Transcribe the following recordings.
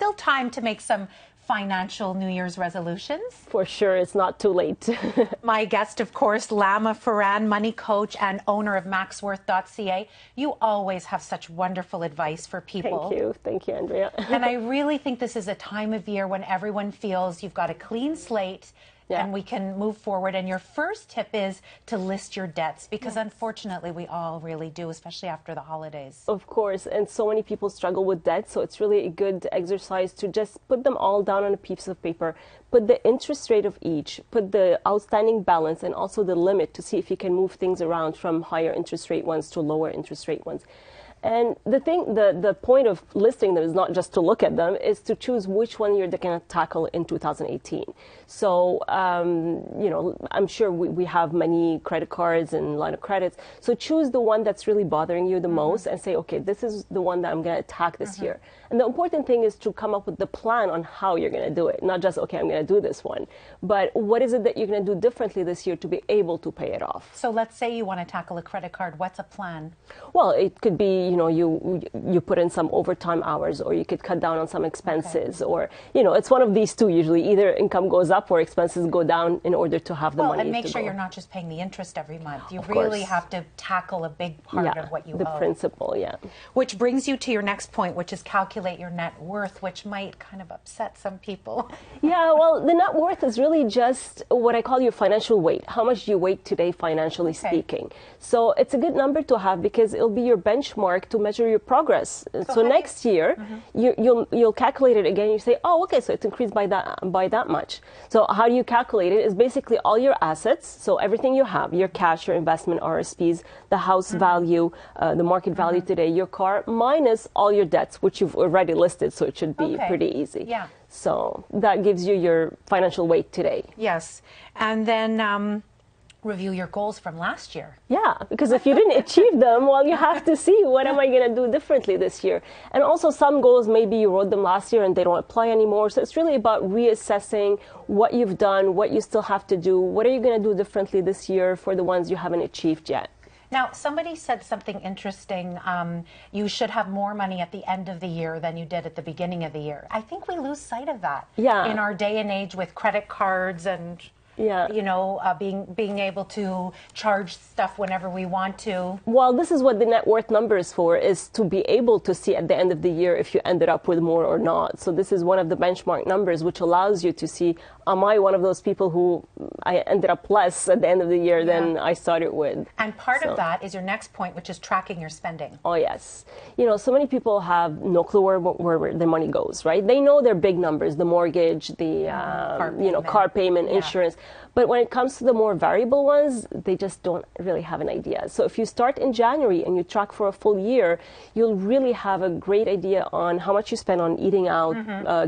still time to make some financial New Year's resolutions. For sure, it's not too late. My guest, of course, Lama Farran, money coach and owner of maxworth.ca. You always have such wonderful advice for people. Thank you. Thank you, Andrea. And I really think this is a time of year when everyone feels you've got a clean slate. Yeah. And we can move forward. And your first tip is to list your debts, because unfortunately we all really do, especially after the holidays. Of course, and so many people struggle with debt, so it's really a good exercise to just put them all down on a piece of paper, put the interest rate of each, put the outstanding balance, and also the limit to see if you can move things around from higher interest rate ones to lower interest rate ones. And the point of listing them is not just to look at them, is to choose which one you're going to tackle in 2018. So, you know, I'm sure we have many credit cards and line of credits. So choose the one that's really bothering you the most and say, okay, this is the one that I'm going to attack this year. And the important thing is to come up with the plan on how you're going to do it. Not just, okay, I'm going to do this one, but what is it that you're going to do differently this year to be able to pay it off? So let's say you want to tackle a credit card. What's a plan? Well, it could be, you know, you put in some overtime hours, or you could cut down on some expenses, or, you know, it's one of these two usually. Either income goes up or expenses go down in order to have the money. And make sure you're not just paying the interest every month. You really have to tackle a big part of what you owe. The principal, Which brings you to your next point, which is calculate your net worth, which might kind of upset some people. Yeah, well, the net worth is really just what I call your financial weight. How much do you weigh today, financially speaking? So it's a good number to have because it'll be your benchmark to measure your progress. So next year, you'll calculate it again. You say, oh, okay, so it's increased by that much. So how do you calculate it? Is basically all your assets, so everything you have, your cash, your investment, RSPs, the house value, the market value today, your car, minus all your debts, which you've already listed, so it should be pretty easy. Yeah. So that gives you your financial weight today. Yes. And then review your goals from last year. Yeah, because if you didn't achieve them, well, you have to see what am I going to do differently this year. And also some goals, maybe you wrote them last year and they don't apply anymore. So it's really about reassessing what you've done, what you still have to do, what are you going to do differently this year for the ones you haven't achieved yet. Now, somebody said something interesting. You should have more money at the end of the year than you did at the beginning of the year. I think we lose sight of that in our day and age with credit cards and you know, being able to charge stuff whenever we want to. Well, this is what the net worth number is for, is to be able to see at the end of the year if you ended up with more or not. So this is one of the benchmark numbers, which allows you to see, am I one of those people who I ended up less at the end of the year than I started with? And part of that is your next point, which is tracking your spending. Oh, yes. You know, so many people have no clue where their money goes, right? They know their big numbers, the mortgage, the, car payment, insurance. But when it comes to the more variable ones, they just don't really have an idea. So if you start in January and you track for a full year, you'll really have a great idea on how much you spend on eating out,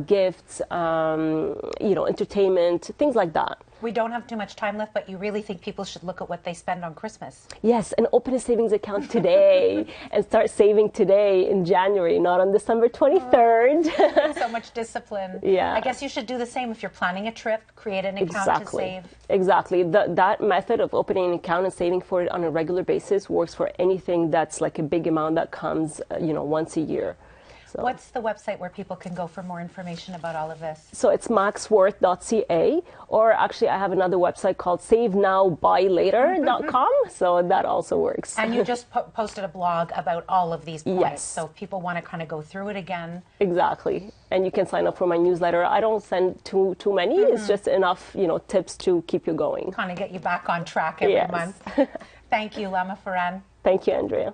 gifts, entertainment, things like that. We don't have too much time left, but you really think people should look at what they spend on Christmas? Yes, and open a savings account today and start saving today in January, not on December 23rd. So much discipline. Yeah. I guess you should do the same if you're planning a trip, create an account to save. Exactly. That method of opening an account and saving for it on a regular basis works for anything that's like a big amount that comes, once a year. So. What's the website where people can go for more information about all of this? So it's maxworth.ca, or actually I have another website called savenowbuylater.com, so that also works. And you just posted a blog about all of these points, yes. So if people want to kind of go through it again. Exactly, and you can sign up for my newsletter. I don't send too many, it's just enough, tips to keep you going. Kind of get you back on track every month. Thank you, Lama Farran. Thank you, Andrea.